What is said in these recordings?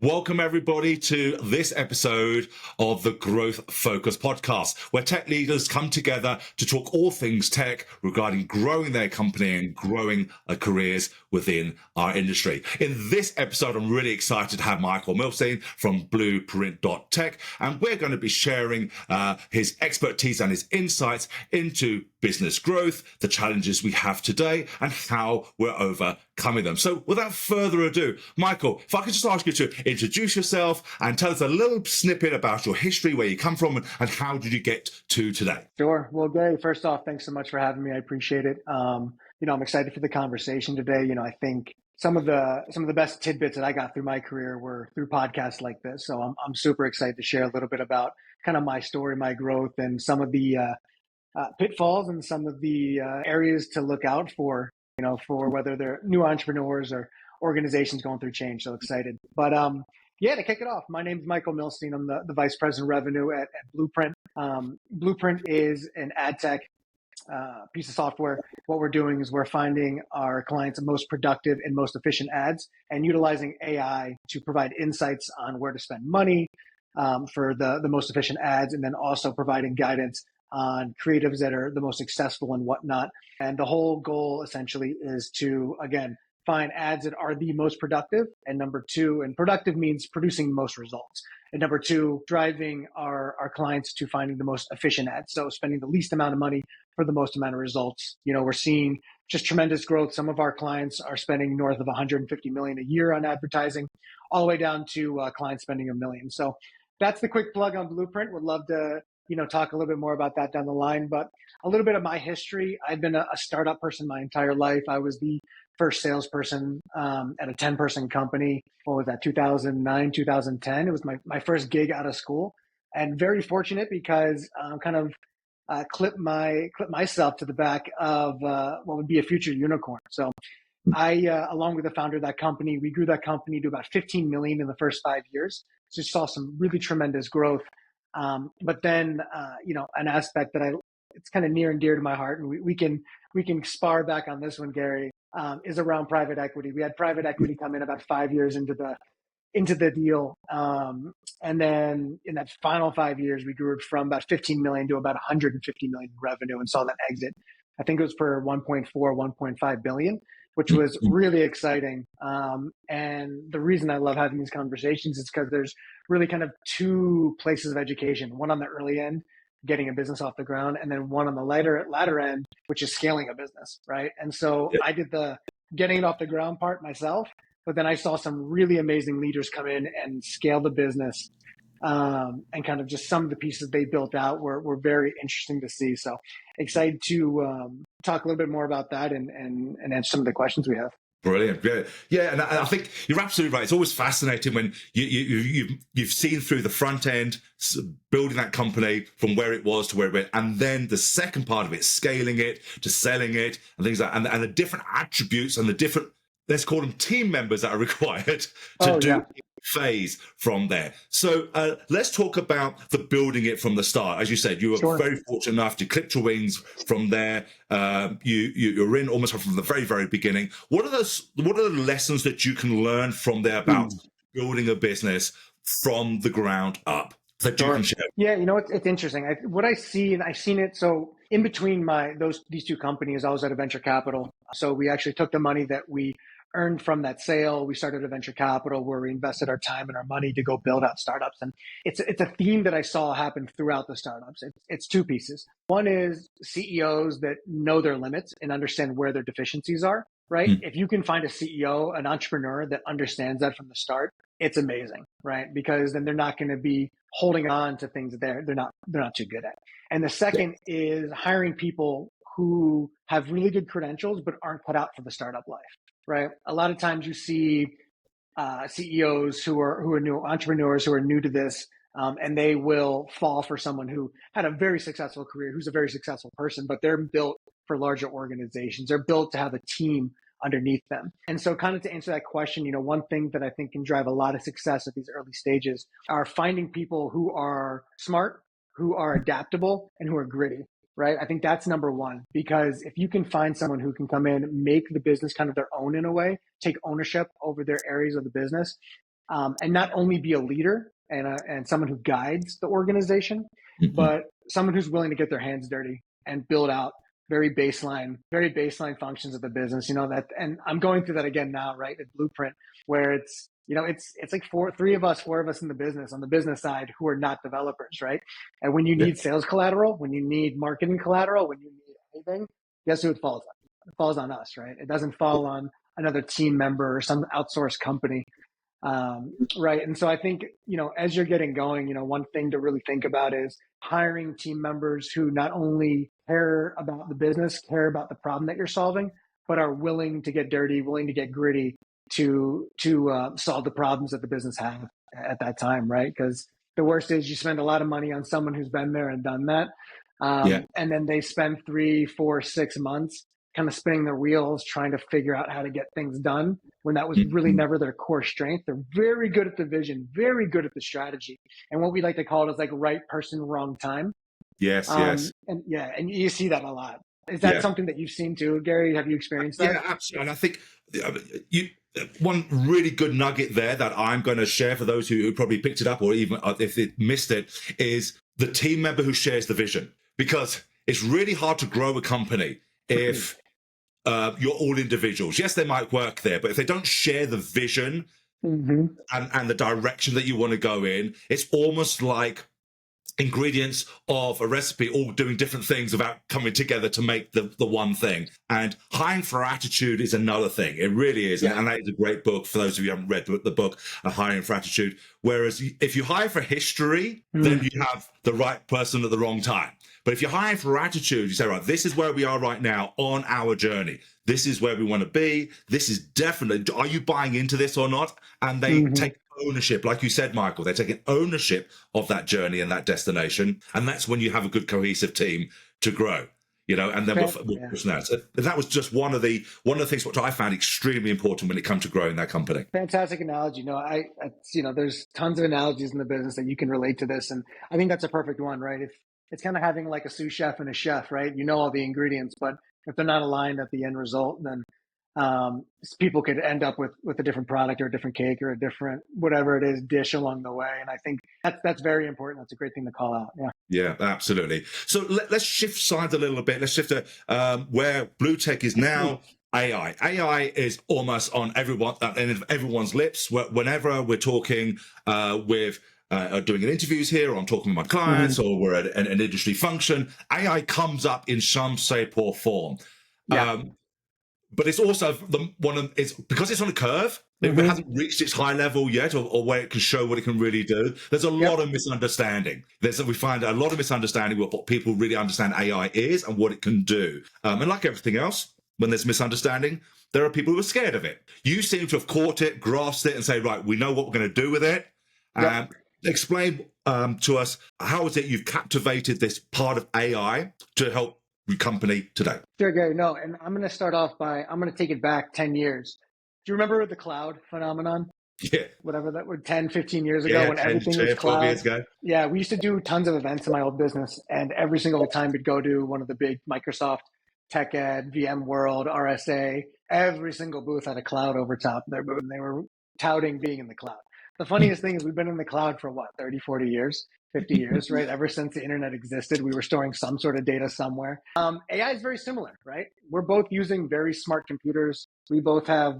Welcome, everybody, to this episode of the Growth Focus podcast, where tech leaders come together to talk all things tech regarding growing their company and growing careers within our industry. In this episode, I'm really excited to have Michael Millstein from Blueprint.tech, and we're going to be sharing his expertise and his insights into business growth, the challenges we have today, and how we're overcoming them. So without further ado, Michael, if I could just ask you to introduce yourself and tell us a little snippet about your history, where you come from, and how did you get to today? Sure. Well, Gary, first off, thanks so much for having me. I appreciate it. I'm excited for the conversation today. I think some of the best tidbits that I got through my career were through podcasts like this. So I'm super excited to share a little bit about kind of my story, my growth, and some of the pitfalls and some of the areas to look out for, for whether they're new entrepreneurs or organizations going through change. So excited. But to kick it off, my name is Michael Millstein. I'm the Vice President of Revenue at Blueprint. Blueprint is an ad tech piece of software. What we're doing is we're finding our clients the most productive and most efficient ads and utilizing AI to provide insights on where to spend money for the most efficient ads, and then also providing guidance on creatives that are the most successful and whatnot. And the whole goal essentially is to, again, find ads that are the most productive. And number two, and productive means producing the most results. And number two, driving our clients to finding the most efficient ads. So spending the least amount of money for the most amount of results. We're seeing just tremendous growth. Some of our clients are spending north of 150 million a year on advertising, all the way down to clients spending $1 million. So that's the quick plug on Blueprint. Would love to talk a little bit more about that down the line. But a little bit of my history. I've been a startup person my entire life. I was the first salesperson at a 10-person company. What was that, 2009, 2010? It was my first gig out of school. And very fortunate because clip myself to the back of what would be a future unicorn. So I, along with the founder of that company, we grew that company to about 15 million in the first 5 years. So saw some really tremendous growth. But then, an aspect that it's kind of near and dear to my heart, and we can spar back on this one, Gary, is around private equity. We had private equity come in about 5 years into the deal. And then in that final 5 years, we grew it from about 15 million to about 150 million in revenue and saw that exit. I think it was for 1.4, 1.5 billion, which was really exciting. And the reason I love having these conversations is because there's really kind of two places of education, one on the early end, getting a business off the ground, and then one on the latter end, which is scaling a business, right? And so I did the getting it off the ground part myself, but then I saw some really amazing leaders come in and scale the business. And kind of just some of the pieces they built out were very interesting to see. So excited to talk a little bit more about that and answer some of the questions we have. Brilliant, yeah, and I think you're absolutely right. It's always fascinating when you've seen through the front end, building that company from where it was to where it went, and then the second part of it, scaling it to selling it and things like that, and the different attributes and the different, let's call them team members that are required to do phase from there. So let's talk about the building it from the start. As you said, you were very fortunate enough to clip your wings from there. You're in almost from the very, very beginning. What are the lessons that you can learn from there about building a business from the ground up that you can share? Yeah, it's interesting. What I see, and I've seen it. So in between these two companies, I was at a venture capital. So we actually took the money that we earned from that sale. We started a venture capital where we invested our time and our money to go build out startups. And it's a theme that I saw happen throughout the startups. It's two pieces. One is CEOs that know their limits and understand where their deficiencies are, right? If you can find a CEO, an entrepreneur that understands that from the start, it's amazing, right? Because then they're not going to be holding on to things that they're not too good at. And the second is hiring people who have really good credentials but aren't cut out for the startup life. Right. A lot of times you see CEOs who are new entrepreneurs who are new to this, and they will fall for someone who had a very successful career, who's a very successful person, but they're built for larger organizations. They're built to have a team underneath them. And so kind of to answer that question, one thing that I think can drive a lot of success at these early stages are finding people who are smart, who are adaptable, and who are gritty. Right. I think that's number one, because if you can find someone who can come in, make the business kind of their own in a way, take ownership over their areas of the business, and not only be a leader and someone who guides the organization, Mhm. but someone who's willing to get their hands dirty and build out very baseline functions of the business. That, and I'm going through that again now, right? At Blueprint, where it's like four of us in the business on the business side who are not developers, right? And when you Yeah. need sales collateral, when you need marketing collateral, when you need anything, guess who it falls on? It falls on us, right? It doesn't fall on another team member or some outsourced company. Right. And so I think, as you're getting going, one thing to really think about is hiring team members who not only care about the business, care about the problem that you're solving, but are willing to get dirty, willing to get gritty to solve the problems that the business have at that time. Right. Because the worst is you spend a lot of money on someone who's been there and done that. Yeah. And then they spend 3, 4, 6 months kind of spinning their wheels, trying to figure out how to get things done when that was really Mhm. never their core strength. They're very good at the vision, very good at the strategy. And what we like to call it is like right person, wrong time. Yes. Yes. And you see that a lot. Is that Yeah. something that you've seen too, Gary? Have you experienced that? Yeah, absolutely. And I think you one really good nugget there that I'm going to share for those who probably picked it up or even if they missed it is the team member who shares the vision, because it's really hard to grow a company if you're all individuals. Yes, they might work there, but if they don't share the vision Mm-hmm. and the direction that you want to go in, it's almost like ingredients of a recipe all doing different things without coming together to make the one thing. And hiring for attitude is another thing. It really is. Yeah. And that is a great book for those of you who haven't read the book, Hiring for Attitude. Whereas if you hire for history, then you have the right person at the wrong time. But if you're hiring for attitude, you say, right, this is where we are right now on our journey. This is where we want to be. This is definitely, are you buying into this or not? And they take ownership, like you said, Michael, they're taking ownership of that journey and that destination. And that's when you have a good cohesive team to grow, and then we'll Yeah. push that. So that was just one of the things which I found extremely important when it comes to growing that company. Fantastic analogy. No, there's tons of analogies in the business that you can relate to this. And I think that's a perfect one, right? If it's kind of having like a sous chef and a chef, right? You know all the ingredients, but if they're not aligned at the end result, then people could end up with a different product or a different cake or a different, whatever it is, dish along the way. And I think that's very important. That's a great thing to call out. Yeah. Yeah, absolutely. So let's shift sides a little bit. Let's shift to where Blue Tech is now. AI. AI is almost on everyone's lips. Whenever we're talking with doing interviews here, or I'm talking with my clients, or we're at an industry function, AI comes up in some shape or form. Yeah. But it's also it's because it's on a curve. It hasn't reached its high level yet, or where it can show what it can really do. There's a lot of misunderstanding. We find a lot of misunderstanding with what people really understand AI is and what it can do. And like everything else, when there's misunderstanding, there are people who are scared of it. You seem to have caught it, grasped it, and say, right, we know what we're going to do with it. Explain to us, how is it you've captivated this part of AI to help your company today? Sure, Gary. No, and I'm going to start off I'm going to take it back 10 years. Do you remember the cloud phenomenon? Yeah. Whatever that was, 10, 15 years ago, when 10, everything was 12 cloud. years ago. Yeah, we used to do tons of events in my old business, and every single time we'd go to one of the big Microsoft Tech Ed, VMworld, RSA, every single booth had a cloud over top of their booth, and they were touting being in the cloud. The funniest thing is we've been in the cloud for 30, 40 years, 50 years, right? Ever since the internet existed, we were storing some sort of data somewhere. AI is very similar, right? We're both using very smart computers. We both have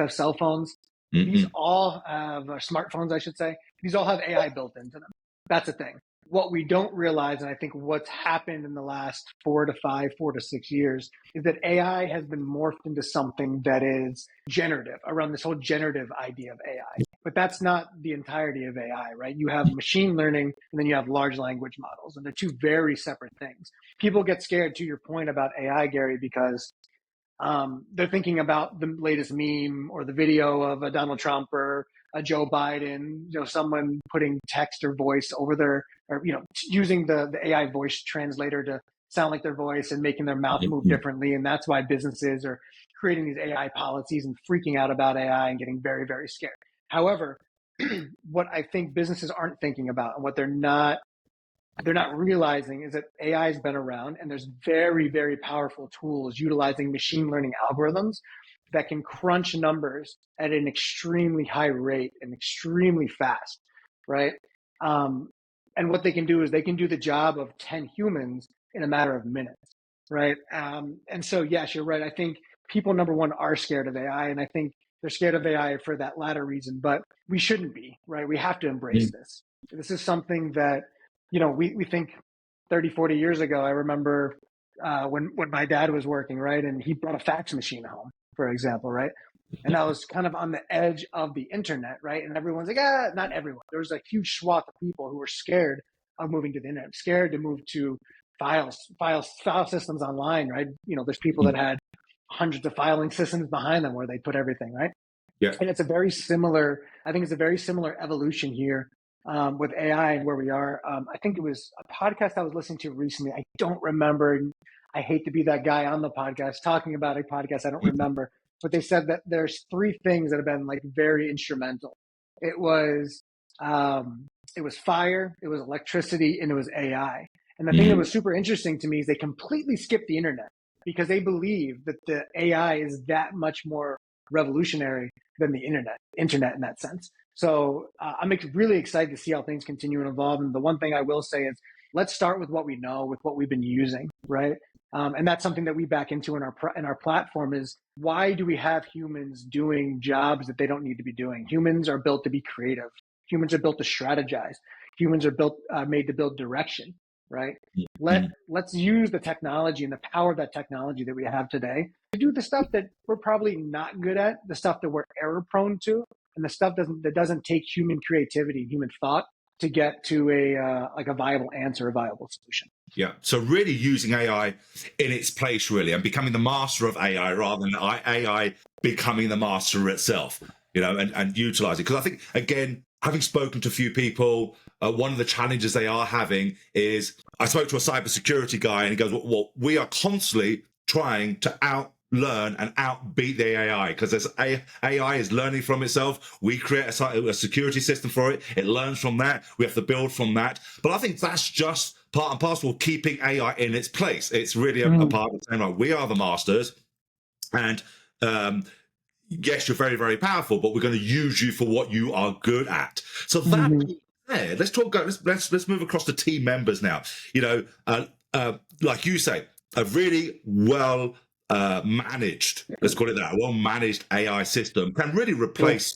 cell phones. These all have smartphones, I should say. These all have AI built into them. That's a thing. What we don't realize, and I think what's happened in the last 4 to 6 years, is that AI has been morphed into something that is generative, around this whole generative idea of AI. But that's not the entirety of AI, right? You have machine learning, and then you have large language models, and they're two very separate things. People get scared, to your point about AI, Gary, because they're thinking about the latest meme or the video of a Donald Trump or a Joe Biden, someone putting text or voice over or using the AI voice translator to sound like their voice and making their mouth move differently. And that's why businesses are creating these AI policies and freaking out about AI and getting very, very scared. However, what I think businesses aren't thinking about, and what they're not realizing, is that AI has been around, and there's very, very powerful tools utilizing machine learning algorithms that can crunch numbers at an extremely high rate and extremely fast, right? And what they can do is they can do the job of 10 humans in a matter of minutes, right? And so, yes, you're right. I think people, number one, are scared of AI. And I think they're scared of AI for that latter reason, but we shouldn't be, right? We have to embrace this. This is something that, we think 30, 40 years ago, I remember when my dad was working, right? And he brought a fax machine home, for example, right? And that was kind of on the edge of the internet, right? And everyone's like, not everyone. There was a huge swath of people who were scared of moving to the internet, scared to move to file systems online, right? There's people that had hundreds of filing systems behind them where they put everything, right? Yeah. And it's I think it's a very similar evolution here with AI and where we are. I think it was a podcast I was listening to recently. I don't remember. I hate to be that guy on the podcast talking about a podcast I don't remember, but they said that there's three things that have been like very instrumental. It was fire, it was electricity, and it was AI. And the thing that was super interesting to me is they completely skipped the internet because they believe that the AI is that much more revolutionary than the internet in that sense. So I'm really excited to see how things continue and evolve. And the one thing I will say is let's start with what we know, with what we've been using, right? And that's something that we back into in our platform is why do we have humans doing jobs that they don't need to be doing? Humans are built to be creative. Humans are built to strategize. Humans are made to build direction, right? Let's use the technology and the power of that technology that we have today to do the stuff that we're probably not good at, the stuff that we're error prone to, and the stuff that doesn't take human creativity and human thought to get to a viable answer, a viable solution. Yeah. So really using AI in its place, really, and becoming the master of AI rather than AI becoming the master itself, and utilize it. Because I think, again, having spoken to a few people, one of the challenges they are having is I spoke to a cybersecurity guy and he goes, well, we are constantly trying to outlearn and outbeat the AI because AI is learning from itself. We create a security system for it. It learns from that. We have to build from that. But I think that's just part and parcel of keeping AI in its place. It's really a part of saying, right, we are the masters. And yes, you're very, very powerful, but we're going to use you for what you are good at. So that being said, let's move across to team members now. Like you say, a really well managed, let's call it that, a well-managed AI system can really replace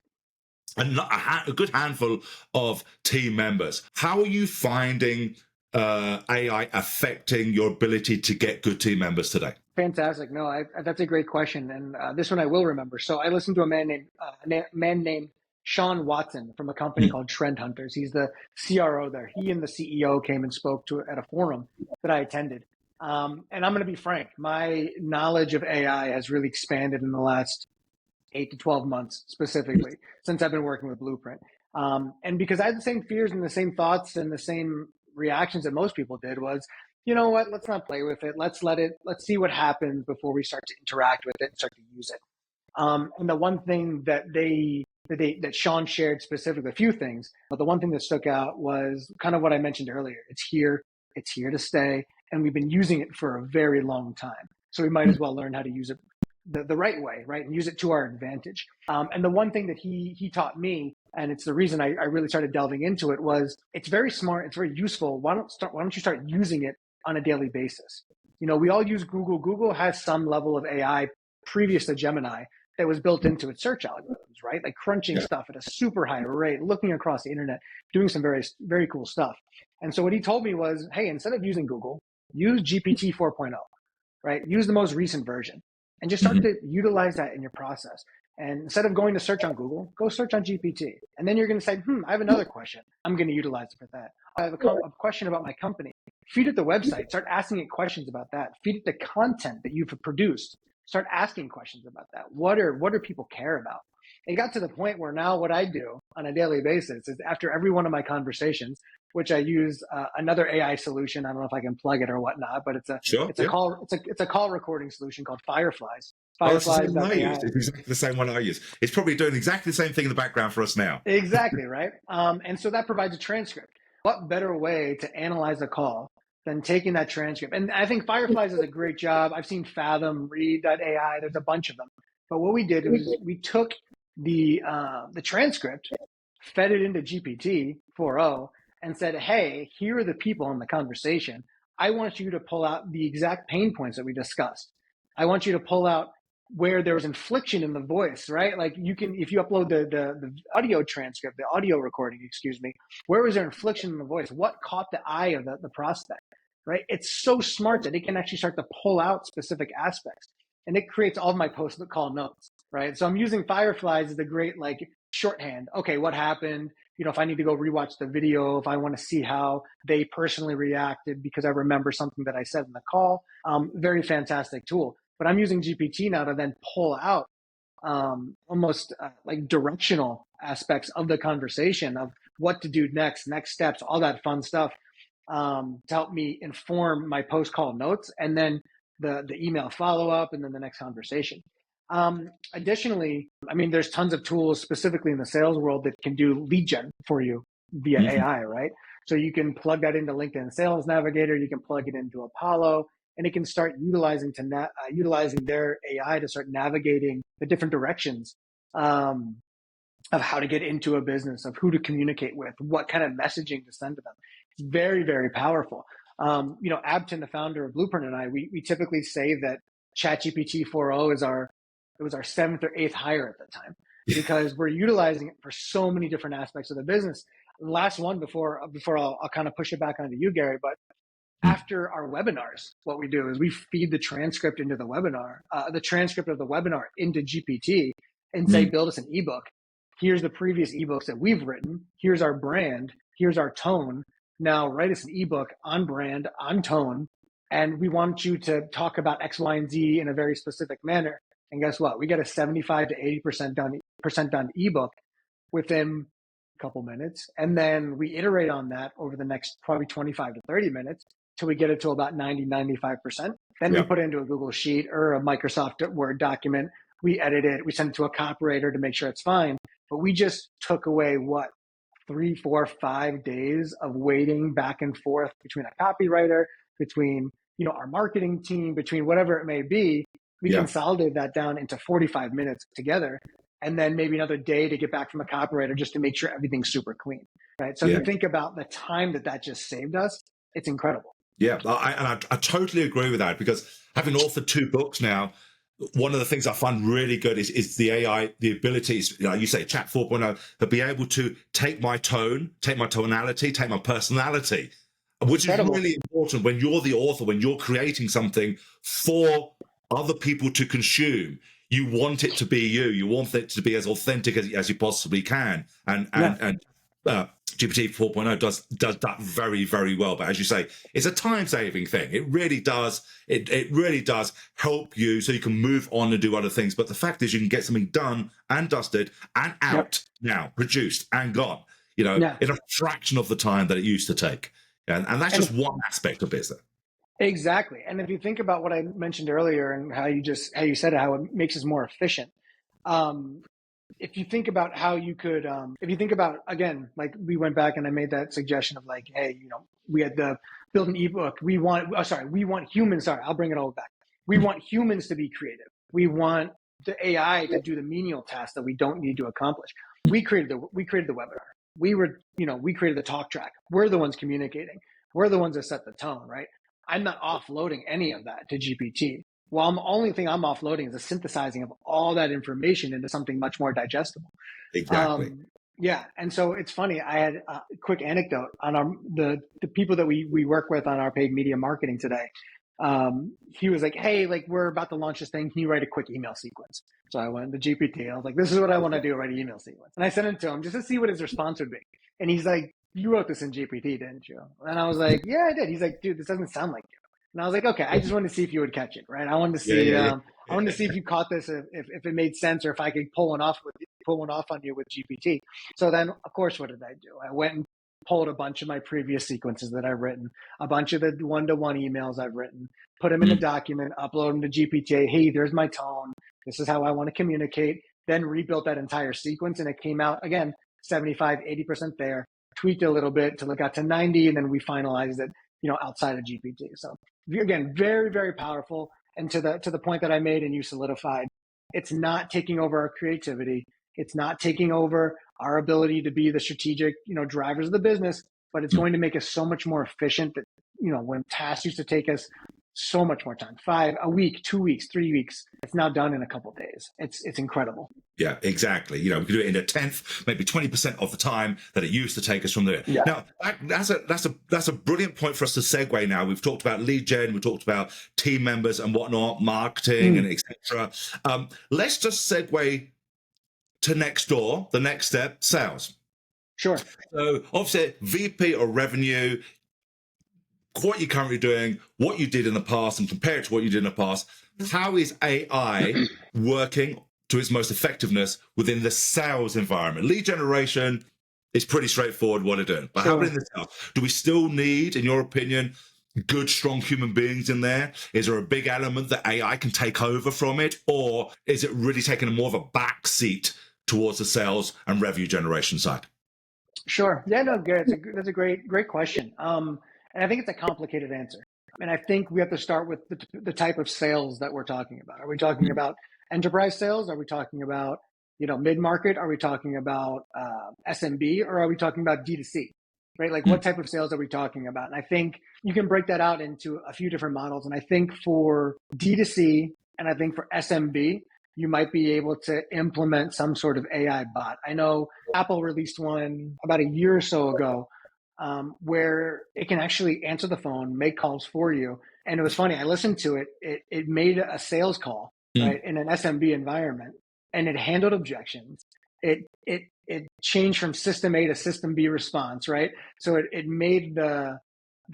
a good handful of team members. How are you finding AI affecting your ability to get good team members today? Fantastic. No, that's a great question. And this one I will remember. So I listened to a man named Sean Watson from a company called Trend Hunters. He's the CRO there. He and the CEO came and spoke at a forum that I attended. And I'm going to be frank, my knowledge of AI has really expanded in the last 8 to 12 months specifically since I've been working with Blueprint. And because I had the same fears and the same thoughts and the same reactions that most people did was, you know what, let's not play with it. Let's see what happens before we start to interact with it and start to use it. And the one thing that Sean shared specifically, a few things, but the one thing that stuck out was kind of what I mentioned earlier. It's here to stay. And we've been using it for a very long time. So we might as well learn how to use it the right way, right? And use it to our advantage. And the one thing that he taught me, and it's the reason I really started delving into it, was it's very smart, it's very useful. Why don't you start using it on a daily basis? We all use Google. Google has some level of AI previous to Gemini that was built into its search algorithms, right? Like crunching stuff at a super high rate, looking across the internet, doing some very, very cool stuff. And so what he told me was, hey, instead of using Google, use GPT 4.0, right? Use the most recent version and just start to utilize that in your process. And instead of going to search on Google, go search on GPT. And then you're going to say, I have another question. I'm going to utilize it for that. I have a question about my company. Feed it the website. Start asking it questions about that. Feed it the content that you've produced. Start asking questions about that. What do people care about? It got to the point where now what I do on a daily basis is after every one of my conversations, which I use another AI solution. I don't know if I can plug it or whatnot, but it's a call recording solution called Fireflies. Fireflies. It's exactly the same one I use. It's probably doing exactly the same thing in the background for us now. Exactly, right? And so that provides a transcript. What better way to analyze a call than taking that transcript? And I think Fireflies does a great job. I've seen Fathom, Read.ai. There's a bunch of them But what we did was we took the transcript, fed it into GPT 4.0, and said, hey, here are the people in the conversation. I want you to pull out the exact pain points that we discussed. I want you to pull out where there was inflection in the voice, right? Like you can, if you upload the audio transcript, the audio recording, excuse me, where was there inflection in the voice? What caught the eye of the prospect, right? It's so smart that it can actually start to pull out specific aspects, and it creates all of my post-call notes, right? So I'm using Fireflies as a great like shorthand. Okay, what happened? You know, if I need to go rewatch the video, if I want to see how they personally reacted because I remember something that I said in the call, very fantastic tool. But I'm using GPT now to then pull out almost like directional aspects of the conversation of what to do next steps, all that fun stuff to help me inform my post-call notes and then the email follow-up and then the next conversation. Additionally, I mean, there's tons of tools specifically in the sales world that can do lead gen for you via AI, right? So you can plug that into LinkedIn Sales Navigator, you can plug it into Apollo, and it can start utilizing their AI to start navigating the different directions of how to get into a business, of who to communicate with, what kind of messaging to send to them. It's very, very powerful. You know, Abton, the founder of Blueprint, and I, we typically say that ChatGPT 4.0 was our 7th or 8th hire at the time because we're utilizing it for so many different aspects of the business. Last one before I'll kind of push it back onto you, Gary, but after our webinars, what we do is we feed the transcript into the webinar, the transcript of the webinar into GPT and say, build us an ebook. Here's the previous ebooks that we've written. Here's our brand. Here's our tone. Now write us an ebook on brand, on tone. And we want you to talk about X, Y, and Z in a very specific manner. And guess what? We get a 75 to 80% done ebook within a couple minutes. And then we iterate on that over the next probably 25 to 30 minutes till we get it to about 90, 95%. Then we put it into a Google Sheet or a Microsoft Word document. We edit it. We send it to a copywriter to make sure it's fine. But we just took away 3, 4, 5 days of waiting back and forth between a copywriter, between, you know, our marketing team, between whatever it may be. We consolidated that down into 45 minutes together, and then maybe another day to get back from a copywriter just to make sure everything's super clean, right? So if you think about the time that just saved us, it's incredible. Yeah, I totally agree with that, because having authored 2 books now, one of the things I find really good is the AI, the abilities, you know, you say Chat 4.0, to be able to take my tone, take my tonality, take my personality, which is really important when you're the author, when you're creating something for other people to consume. You want it to be you. You want it to be as authentic as you possibly can. And GPT 4.0 does that very, very well. But as you say, it's a time-saving thing. It really does. It really does help you so you can move on and do other things. But the fact is, you can get something done and dusted and out now, produced and gone, you know, in a fraction of the time that it used to take. And that's just one aspect of business. Exactly. And if you think about what I mentioned earlier and how you said it, how it makes us more efficient. If you think about how you could, if you think about, again, like we went back and I made that suggestion of like, hey, you know, we had to build an ebook. We want humans. Sorry, I'll bring it all back. We want humans to be creative. We want the AI to do the menial tasks that we don't need to accomplish. We created the webinar. We created the talk track. We're the ones communicating. We're the ones that set the tone, right? I'm not offloading any of that to GPT. Well, the only thing I'm offloading is the synthesizing of all that information into something much more digestible. Exactly. And so it's funny. I had a quick anecdote on the people that we work with on our paid media marketing today. He was like, hey, like we're about to launch this thing. Can you write a quick email sequence? So I went to GPT. I was like, this is what I want to do, write an email sequence. And I sent it to him just to see what his response would be. And he's like, you wrote this in GPT, didn't you? And I was like, yeah, I did. He's like, dude, this doesn't sound like you. And I was like, okay, I just wanted to see if you would catch it, right? I wanted to see, I wanted to see if you caught this, if it made sense, or if I could pull one off on you with GPT. So then, of course, what did I do? I went and pulled a bunch of my previous sequences that I've written, a bunch of the one-to-one emails I've written, put them in a document, upload them to GPT. Hey, there's my tone. This is how I want to communicate. Then rebuilt that entire sequence, and it came out again 75, 80% there. Tweaked it a little bit till it got to 90, and then we finalized it, outside of GPT. So again, very, very powerful. And to the point that I made and you solidified, It's not taking over our creativity. It's not taking over our ability to be the strategic, drivers of the business, but it's going to make us so much more efficient that, when tasks used to take us so much more time, a week, 2 weeks, 3 weeks, it's now done in a couple of days. It's incredible. Yeah, exactly. We can do it in a tenth, maybe 20% of the time that it used to take us from there. Yeah. Now, that's a brilliant point for us to segue now. We've talked about lead gen, we've talked about team members and whatnot, marketing and etc. Let's just segue to next door, the next step, sales. Sure. So obviously, VP of revenue, what you're currently doing, what you did in the past, and compare it to what you did in the past. How is AI working to its most effectiveness within the sales environment? Lead generation is pretty straightforward what they're doing. But how about in the sales? Do we still need, in your opinion, good, strong human beings in there? Is there a big element that AI can take over from it? Or is it really taking a more of a back seat towards the sales and revenue generation side? Sure. Yeah, no, Gary, that's a great question. And I think it's a complicated answer. And I think we have to start with the type of sales that we're talking about. Are we talking about enterprise sales? Are we talking about, mid-market? Are we talking about SMB? Or are we talking about D2C? Right? Like what type of sales are we talking about? And I think you can break that out into a few different models. And I think for D2C and I think for SMB, you might be able to implement some sort of AI bot. I know Apple released one about a year or so ago where it can actually answer the phone, make calls for you. And it was funny. I listened to it. It made a sales call, right, in an SMB environment, and it handled objections. It changed from system A to system B response, right? So it made the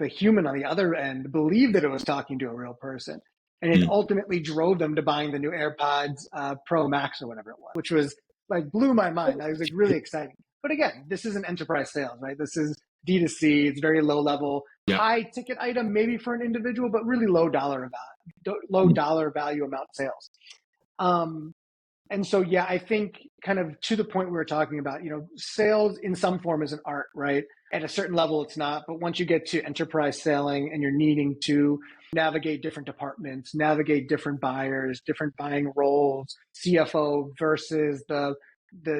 human on the other end believe that it was talking to a real person. And it ultimately drove them to buying the new AirPods Pro Max or whatever it was, which was like blew my mind. I was like really exciting. But again, this isn't enterprise sales, right? This is D2C. It's very low level, high ticket item, maybe for an individual, but really low dollar value amount sales. And so, yeah, I think kind of to the point we were talking about, sales in some form is an art, right? At a certain level, it's not. But once you get to enterprise selling and you're needing to navigate different departments, navigate different buyers, different buying roles, CFO versus the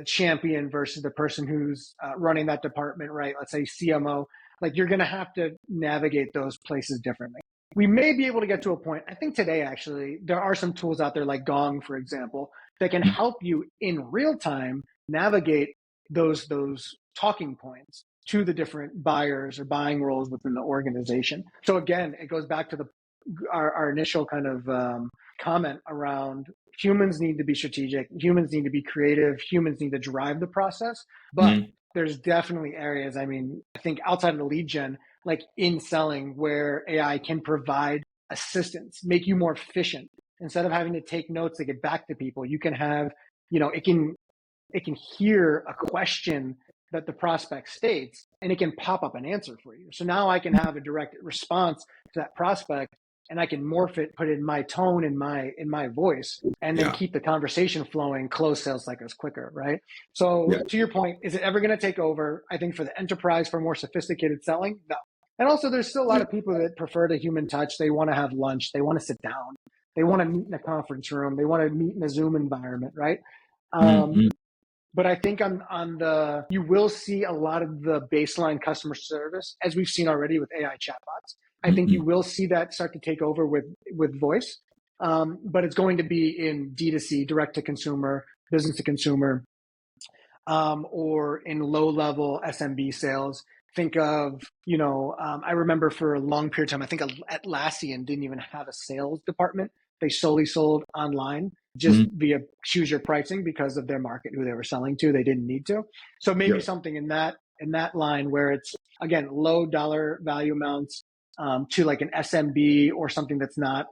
champion versus the person who's running that department, right? Let's say CMO, like you're going to have to navigate those places differently. We may be able to get to a point, I think today, actually, there are some tools out there like Gong, for example, that can help you in real time navigate those talking points to the different buyers or buying roles within the organization. So again, it goes back to our initial kind of comment around humans need to be strategic, humans need to be creative, humans need to drive the process. But there's definitely areas, I think outside of the lead gen, like in selling, where AI can provide assistance, make you more efficient. Instead of having to take notes to get back to people, you can have, it can hear a question that the prospect states, and it can pop up an answer for you. So now I can have a direct response to that prospect, and I can morph it, put it in my tone, in my voice, and then keep the conversation flowing, close sales cycles quicker, right? So to your point, is it ever going to take over? I think for the enterprise, for more sophisticated selling, no. And also there's still a lot of people that prefer the human touch. They want to have lunch. They want to sit down. They want to meet in a conference room. They want to meet in a Zoom environment, right? But I think you will see a lot of the baseline customer service, as we've seen already with AI chatbots. I think you will see that start to take over with voice, but it's going to be in D2C, direct to consumer, business to consumer, or in low level SMB sales. Think of, I remember for a long period of time, I think Atlassian didn't even have a sales department. They solely sold online just via choose your pricing because of their market, who they were selling to. They didn't need to. So maybe something in that line where it's, again, low dollar value amounts to like an SMB or something that's not,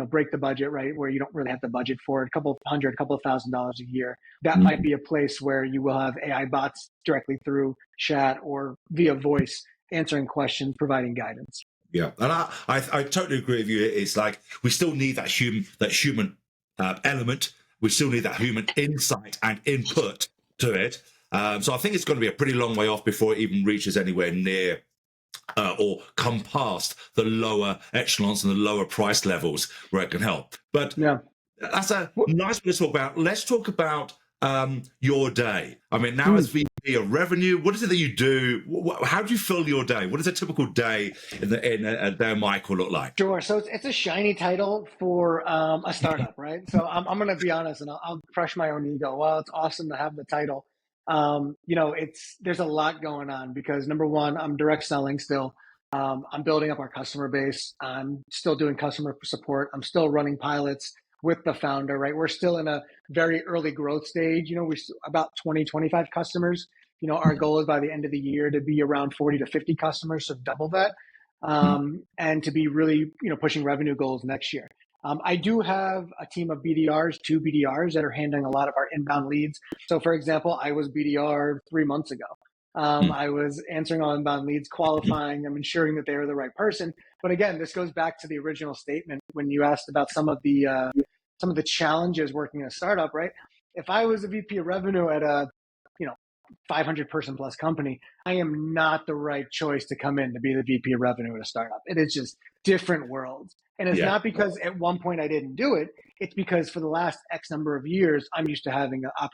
break the budget, right? Where you don't really have the budget for it, a couple of $1,000 a year. That might be a place where you will have AI bots directly through chat or via voice answering questions, providing guidance. Yeah, and I totally agree with you. It's like we still need that human element. We still need that human insight and input to it. So I think it's going to be a pretty long way off before it even reaches anywhere near or come past the lower echelons and the lower price levels where it can help. But That's a Well, nice one to talk about. Let's talk about your day. I mean, now as VP of revenue, what is it that you do? How do you fill your day? What does a typical day in a day, Michael, look like? Sure. So it's a shiny title for a startup, right? So I'm going to be honest, and I'll crush my own ego. Well, it's awesome to have the title. There's a lot going on because number one, I'm direct selling still. I'm building up our customer base. I'm still doing customer support. I'm still running pilots with the founder, right? We're still in a very early growth stage. We're about 20, 25 customers. Our goal is by the end of the year to be around 40 to 50 customers, so double that, and to be really, pushing revenue goals next year. I do have a team of BDRs, two BDRs that are handling a lot of our inbound leads. So, for example, I was BDR 3 months ago. I was answering all inbound leads, qualifying them, ensuring that they were the right person. But again, this goes back to the original statement when you asked about some of the challenges working in a startup, right? If I was a VP of revenue at a 500 person plus company, I am not the right choice to come in to be the VP of revenue at a startup. It is just different worlds. And it's not because at one point I didn't do it. It's because for the last X number of years, I'm used to having a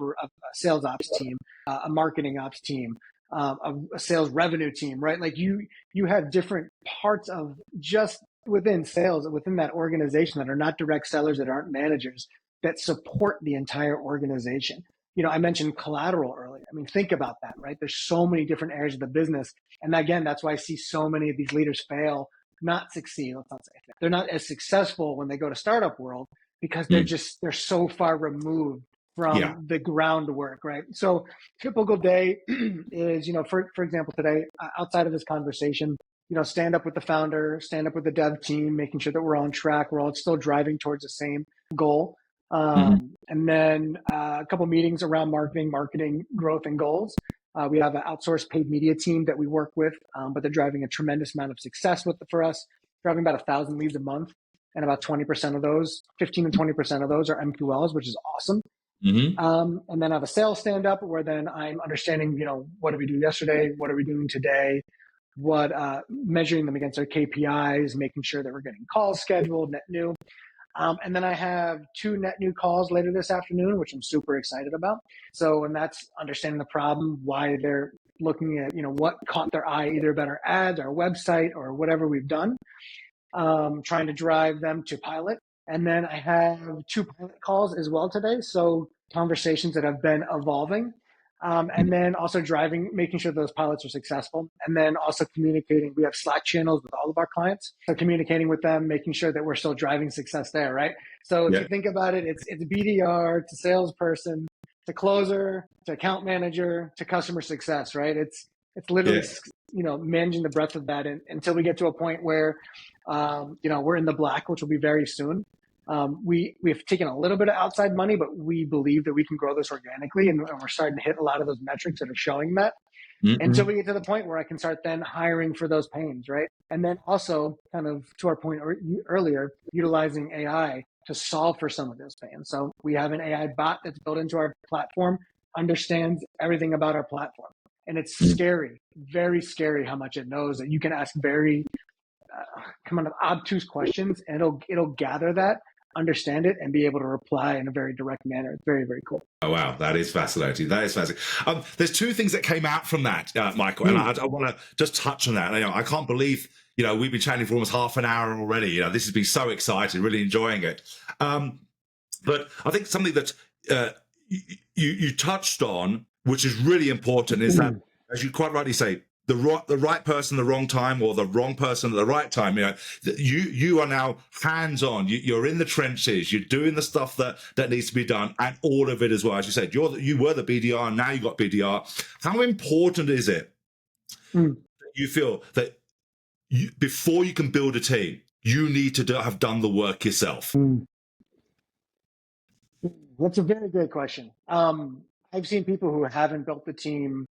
sales ops team, a marketing ops team, a sales revenue team, right? Like you have different parts of just within sales, within that organization that are not direct sellers, that aren't managers, that support the entire organization. I mentioned collateral earlier. I mean, think about that, right? There's so many different areas of the business. And again, that's why I see so many of these leaders fail, not succeed. Let's not say they're not as successful when they go to startup world because they're so far removed from the groundwork, right? So typical day is, for example, today, outside of this conversation, stand up with the founder, stand up with the dev team, making sure that we're on track. We're all still driving towards the same goal. And then a couple meetings around marketing growth and goals. We have an outsourced paid media team that we work with, but they're driving a tremendous amount of success for us, driving about 1,000 leads a month. And about 20% of those, 15 and 20% of those are MQLs, which is awesome. And then I have a sales stand up where then I'm understanding, what did we do yesterday? What are we doing today? Measuring them against our KPIs, making sure that we're getting calls scheduled, net new. And then I have 2 net new calls later this afternoon, which I'm super excited about. So, and that's understanding the problem, why they're looking at, what caught their eye, either about our ads, our website, or whatever we've done, trying to drive them to pilot. And then I have 2 pilot calls as well today. So conversations that have been evolving. And then also making sure those pilots are successful. And then also communicating. We have Slack channels with all of our clients. So communicating with them, making sure that we're still driving success there, right? So if you think about it, it's BDR to salesperson to closer to account manager to customer success, right? It's literally, managing the breadth of that until we get to a point where, we're in the black, which will be very soon. We've taken a little bit of outside money, but we believe that we can grow this organically, and we're starting to hit a lot of those metrics that are showing that. Until we get to the point where I can start then hiring for those pains, right? And then also, kind of to our point earlier, utilizing AI to solve for some of those pains. So we have an AI bot that's built into our platform, understands everything about our platform, and it's scary, very scary how much it knows. That you can ask very kind of obtuse questions, and it'll gather that, understand it, and be able to reply in a very direct manner. It's very, very cool. Oh, wow. That is fascinating. That is fascinating. There's 2 things that came out from that, Michael, and I want to just touch on that. I can't believe, we've been chatting for almost half an hour already. This has been so exciting, really enjoying it. But I think something that you touched on, which is really important, is that, as you quite rightly say, the right person at the wrong time, or the wrong person at the right time. You are now hands-on. You're in the trenches. You're doing the stuff that needs to be done, and all of it as well. As you said, you were the BDR, and now you got BDR. How important is it that you feel that before you can build a team, you need to have done the work yourself? That's a very good question. I've seen people who haven't built the team,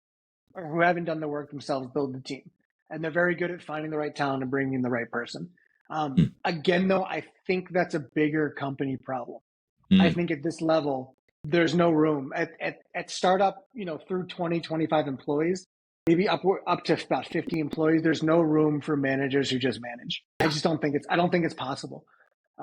or who haven't done the work themselves, build the team. And they're very good at finding the right talent and bringing in the right person. Again, though, I think that's a bigger company problem. I think at this level, there's no room. At startup, through 20, 25 employees, maybe up to about 50 employees, there's no room for managers who just manage. I don't think it's possible.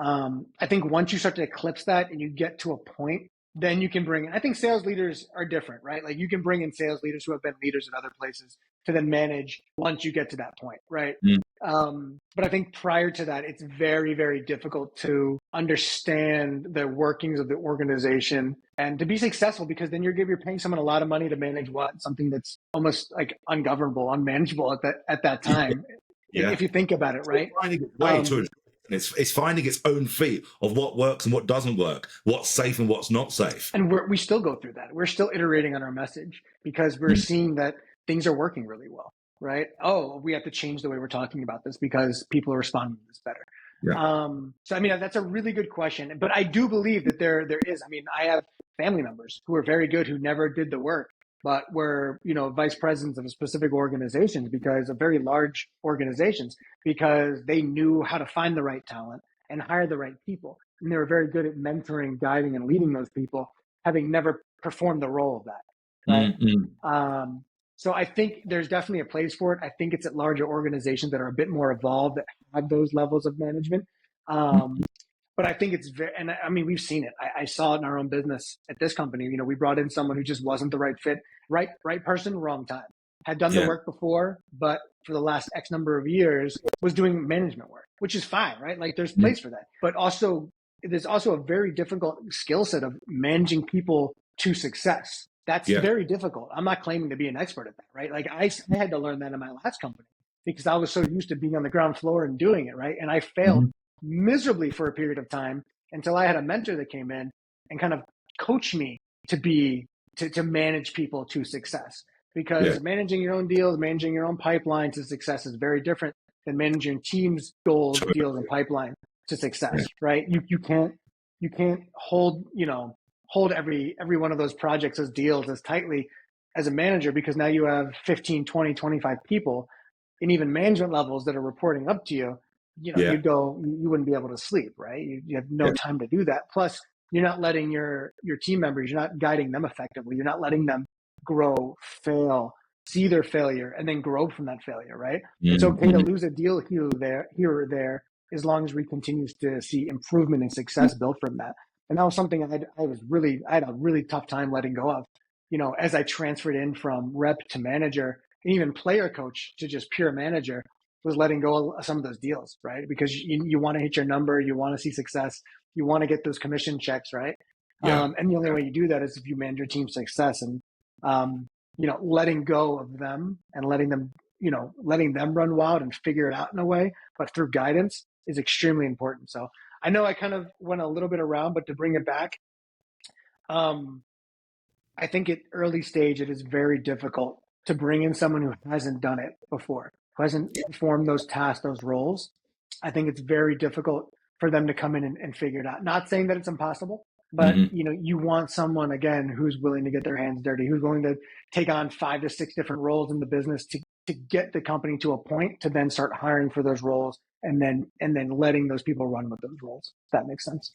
I think once you start to eclipse that and you get to a point, then you can bring in, I think sales leaders are different, right? Like you can bring in sales leaders who have been leaders at other places to then manage once you get to that point, right? But I think prior to that, it's very, very difficult to understand the workings of the organization and to be successful, because then you're paying someone a lot of money to manage something that's almost like ungovernable, unmanageable at that time. Yeah. If you think about it, right? Finding its way to it's finding its own feet of what works and what doesn't work, what's safe and what's not safe. And we still go through that. We're still iterating on our message because we're seeing that things are working really well, right? Oh, we have to change the way we're talking about this because people are responding to this better. Yeah. So, I mean, that's a really good question. But I do believe that there is. I mean, I have family members who are very good who never did the work, but were, vice presidents of specific organizations, because of very large organizations, because they knew how to find the right talent and hire the right people. And they were very good at mentoring, guiding, and leading those people, having never performed the role of that. Right? So I think there's definitely a place for it. I think it's at larger organizations that are a bit more evolved, that have those levels of management. But I think it's very, and I mean, we've seen it. I saw it in our own business at this company. We brought in someone who just wasn't the right fit, right person, wrong time. Had done the work before, but for the last X number of years was doing management work, which is fine, right? Like there's place for that. But also, there's also a very difficult skill set of managing people to success. That's very difficult. I'm not claiming to be an expert at that, right? Like I had to learn that in my last company because I was so used to being on the ground floor and doing it, right? And I failed miserably for a period of time until I had a mentor that came in and kind of coached me to manage people to success. Because managing your own deals, managing your own pipeline to success is very different than managing teams' goals, deals, and pipeline to success, right? You can't hold every one of those projects, those deals as tightly as a manager, because now you have 15, 20, 25 people in even management levels that are reporting up to you. You wouldn't be able to sleep, right? You have no time to do that. Plus, you're not letting your team members, you're not guiding them effectively. You're not letting them grow, fail, see their failure, and then grow from that failure, right? It's okay to lose a deal here or there, as long as we continue to see improvement and success built from that. And that was something I had a really tough time letting go of, as I transferred in from rep to manager and even player coach to just pure manager, was letting go of some of those deals, right? Because you want to hit your number, you want to see success, you want to get those commission checks, right? And the only way you do that is if you manage your team's success, and letting go of them and letting them run wild and figure it out in a way, but through guidance, is extremely important. So I know I kind of went a little bit around, but to bring it back, I think at early stage, it is very difficult to bring in someone who hasn't done it before, who hasn't performed those tasks, those roles. I think it's very difficult for them to come in and figure it out. Not saying that it's impossible, but you want someone, again, who's willing to get their hands dirty, who's willing to take on 5 to 6 different roles in the business to get the company to a point to then start hiring for those roles and then letting those people run with those roles. If that makes sense.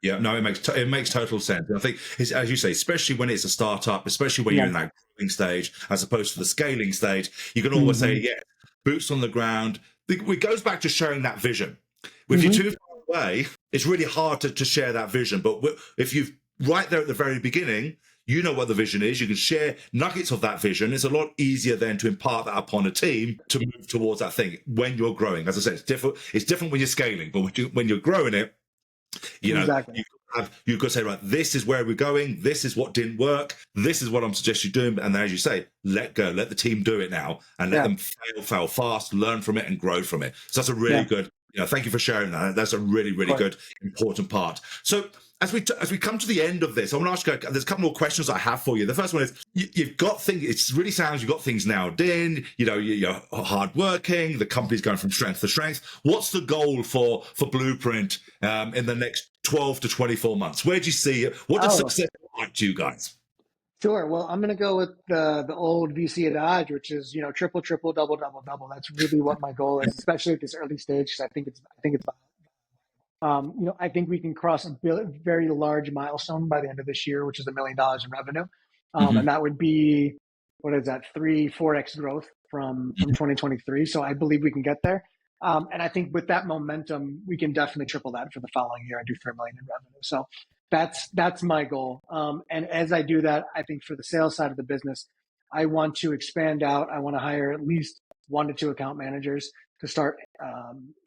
Yeah, no, it makes total sense. And I think, as you say, especially when it's a startup, especially when you're in that growing stage, as opposed to the scaling stage, you can always say, boots on the ground. It goes back to sharing that vision. If you're too far away, it's really hard to share that vision. But if you've right there at the very beginning, you know what the vision is. You can share nuggets of that vision. It's a lot easier then to impart that upon a team to move towards that thing when you're growing. As I said, it's different. It's different when you're scaling, but when you're growing it, you've got to say, right, this is where we're going. This is what didn't work. This is what I'm suggesting doing. And then, as you say, let go, let the team do it now, and let them fail fast, learn from it, and grow from it. So that's a really good. Thank you for sharing that. That's a really, really good, important part. So as we come to the end of this, I want to ask you, there's a couple more questions I have for you. The first one is, you've got things, it really sounds you've got things nailed in, you're hardworking, the company's going from strength to strength. What's the goal for Blueprint in the next 12 to 24 months? Where do you see it? What does success look like to you guys? Sure. Well, I'm going to go with the old VC adage, which is, triple, triple, double, double, double. That's really what my goal is, especially at this early stage, because I think it's I think we can cross a very large milestone by the end of this year, which is $1 million in revenue. And that would be, 3-4x growth from 2023. So I believe we can get there. And I think with that momentum, we can definitely triple that for the following year and do 3 million in revenue. So that's my goal. And as I do that, I think for the sales side of the business, I want to expand out. I want to hire at least 1 to 2 account managers to start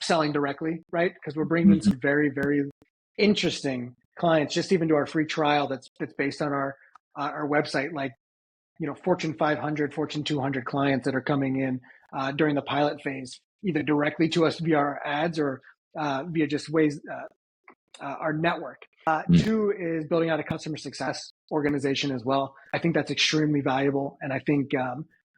selling directly, right? Because we're bringing in some very, very interesting clients, just even to our free trial that's based on our website, like, Fortune 500, Fortune 200 clients that are coming in during the pilot phase, either directly to us via our ads or via just ways, our network. 2 is building out a customer success organization as well. I think that's extremely valuable. And I think,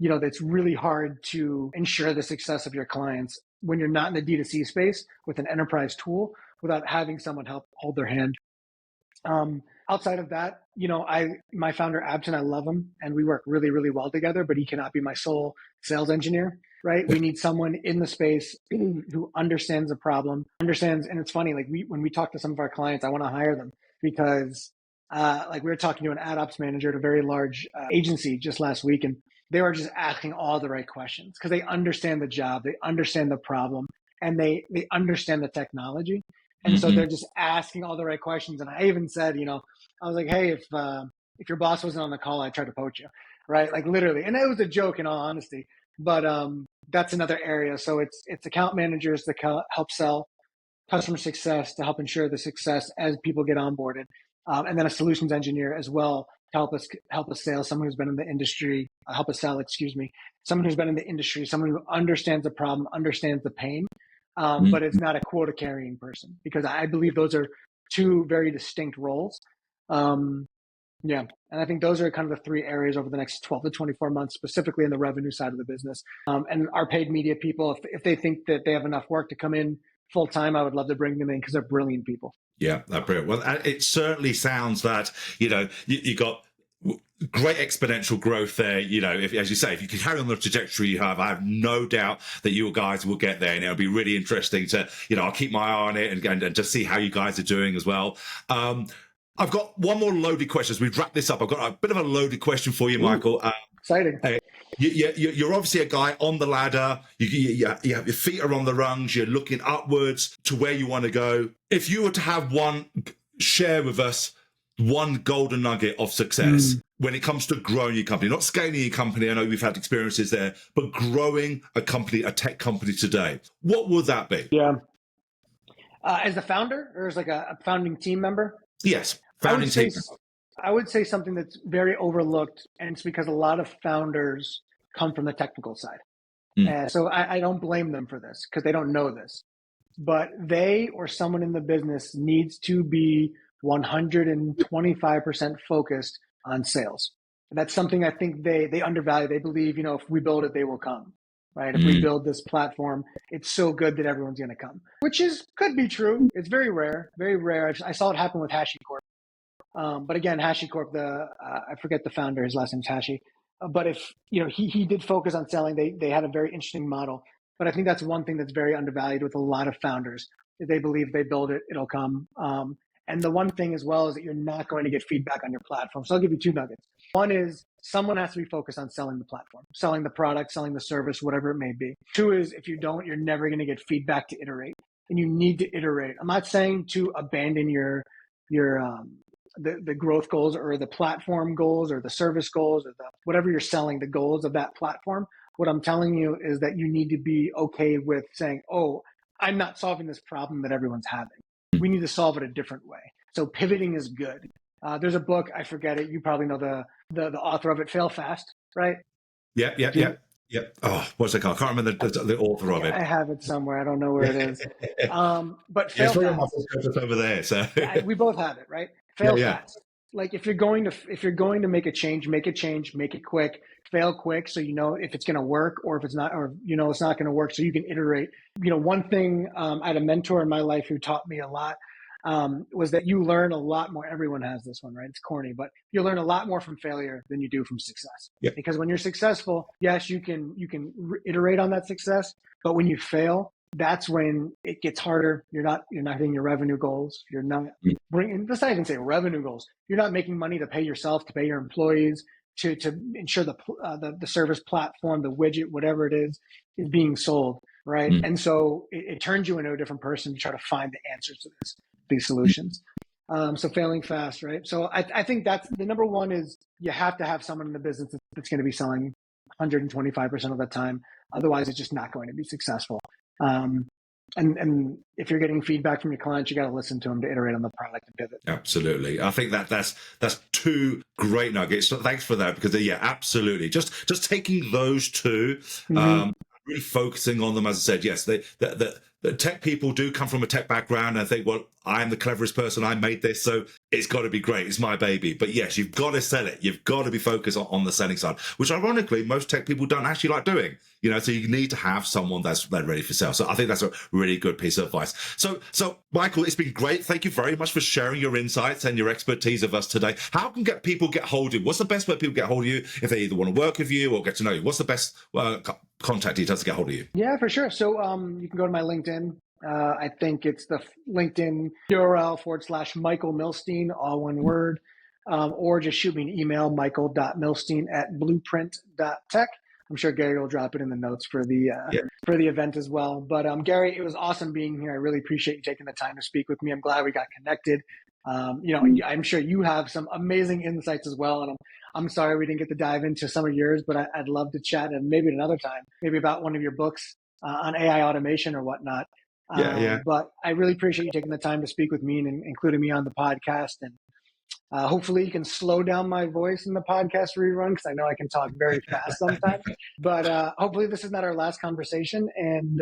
it's really hard to ensure the success of your clients when you're not in the D2C space with an enterprise tool without having someone help hold their hand. Outside of that, my founder, Abson, I love him and we work really, really well together, but he cannot be my sole sales engineer, right? We need someone in the space who understands the problem, and it's funny, like when we talk to some of our clients, I want to hire them because like we were talking to an ad ops manager at a very large agency just last week, and they were just asking all the right questions because they understand the job, they understand the problem, and they understand the technology. And so they're just asking all the right questions. And I even said, I was like, hey, if your boss wasn't on the call, I'd try to poach you, right? Like literally. And it was a joke in all honesty, but that's another area. So it's account managers that help sell, customer success to help ensure the success as people get onboarded, and then a solutions engineer as well to help us sell, someone who's been in the industry, someone who's been in the industry, someone who understands the problem, understands the pain. But it's not a quota carrying person, because I believe those are 2 very distinct roles. And I think those are kind of the 3 areas over the next 12 to 24 months, specifically in the revenue side of the business. And our paid media people, if they think that they have enough work to come in full time, I would love to bring them in because they're brilliant people. Yeah, that's brilliant. Well, it certainly sounds that, you got great exponential growth there. As you say, if you can carry on the trajectory you have, I have no doubt that you guys will get there, and it'll be really interesting to, I'll keep my eye on it and to see how you guys are doing as well. I've got one more loaded question as we wrap this up. I've got a bit of a loaded question for you, Michael. Exciting. You're obviously a guy on the ladder. You have your feet are on the rungs. You're looking upwards to where you want to go. If you were to share with us one golden nugget of success when it comes to growing your company, not scaling your company. I know we've had experiences there, but growing a company, a tech company today, what would that be? Yeah. As a founder or as like a founding team member? Yes. Founding team. I would say something that's very overlooked, and it's because a lot of founders come from the technical side. So I don't blame them for this because they don't know this, but they or someone in the business needs to be 125% focused on sales. And that's something I think they undervalue. They believe, if we build it, they will come, right? If we build this platform, it's so good that everyone's going to come, which could be true. It's very rare, very rare. I saw it happen with HashiCorp. But again, HashiCorp, I forget the founder, his last name's Hashi. But if, he did focus on selling, they had a very interesting model. But I think that's one thing that's very undervalued with a lot of founders. They believe if they build it, it'll come. And the one thing as well is that you're not going to get feedback on your platform. So I'll give you 2 nuggets. One is someone has to be focused on selling the platform, selling the product, selling the service, whatever it may be. 2 is if you don't, you're never going to get feedback to iterate, and you need to iterate. I'm not saying to abandon the growth goals or the platform goals or the service goals or whatever you're selling, the goals of that platform. What I'm telling you is that you need to be okay with saying, oh, I'm not solving this problem that everyone's having. We need to solve it a different way. So pivoting is good. There's a book, I forget it. You probably know the author of it, Fail Fast, right? Yeah. Oh, what's it called? I can't remember the author of it. I have it somewhere. I don't know where it is. But Fail Fast. Over there. So we both have it, right? Fail fast. Like if you're going to make a change, make it quick. Fail quick so you know if it's going to work or if it's not, or it's not going to work, so you can iterate. One thing I had a mentor in my life who taught me a lot was that you learn a lot more. Everyone has this one, right? It's corny, but you learn a lot more from failure than you do from success. Yep. Because when you're successful, yes, you can iterate on that success, but when you fail, that's when it gets harder. You're not hitting your revenue goals. You're not bringing. Let's not even say revenue goals. You're not making money to pay yourself, to pay your employees, to ensure the service platform, the widget, whatever it is being sold. right? And so it turns you into a different person to try to find the answers to these solutions. So failing fast, right? So I think that's the number one is you have to have someone in the business that's going to be selling 125% of the time. Otherwise, it's just not going to be successful. And if you're getting feedback from your clients, you got to listen to them to iterate on the product and pivot. Absolutely. I think that's two great nuggets. So thanks for that, because yeah, absolutely. Just taking those two, really focusing on them. As I said, yes, the tech people do come from a tech background and think, well, I'm the cleverest person. I made this, so it's got to be great. It's my baby. But yes, you've got to sell it. You've got to be focused on the selling side, which ironically, most tech people don't actually like doing. So you need to have someone that's ready for sale. So I think that's a really good piece of advice. So Michael, it's been great. Thank you very much for sharing your insights and your expertise of us today. How can people get hold of you? What's the best way people get hold of you if they either want to work with you or get to know you? What's the best contact details to get hold of you? Yeah, for sure. So you can go to my LinkedIn. I think it's the LinkedIn URL / Michael Millstein, all one word, or just shoot me an email, michael.millstein@Blueprint.tech. I'm sure Gary will drop it in the notes for the event as well. But Gary, it was awesome being here. I really appreciate you taking the time to speak with me. I'm glad we got connected. I'm sure you have some amazing insights as well, and I'm sorry we didn't get to dive into some of yours, but I'd love to chat, and maybe at another time, maybe about one of your books on AI automation or whatnot. But I really appreciate you taking the time to speak with me and including me on the podcast. And hopefully you can slow down my voice in the podcast rerun, because I know I can talk very fast sometimes. But hopefully this is not our last conversation. And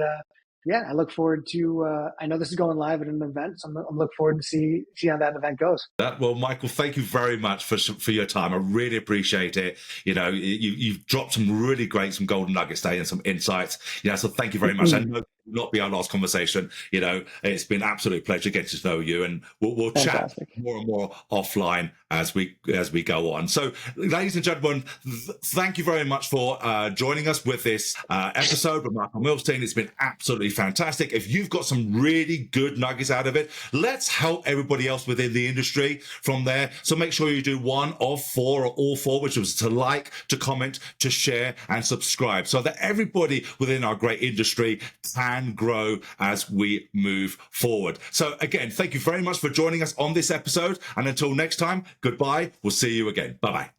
I look forward to, I know this is going live at an event, so I'm looking forward to see how that event goes. Well, Michael, thank you very much for your time. I really appreciate it. You've dropped some really great, some golden nuggets today and some insights. So thank you very much. I know it will not be our last conversation. It's been an absolute pleasure getting to know you, and we'll chat more and more offline as we go on. So, ladies and gentlemen, thank you very much for joining us with this episode with Michael Millstein. It's been absolutely fantastic. If you've got some really good nuggets out of it, let's help everybody else within the industry from there. So make sure you do one of four or all four, which was to like, to comment, to share, and subscribe, so that everybody within our great industry can grow as we move forward. So again, thank you very much for joining us on this episode. And until next time, goodbye. We'll see you again. Bye-bye.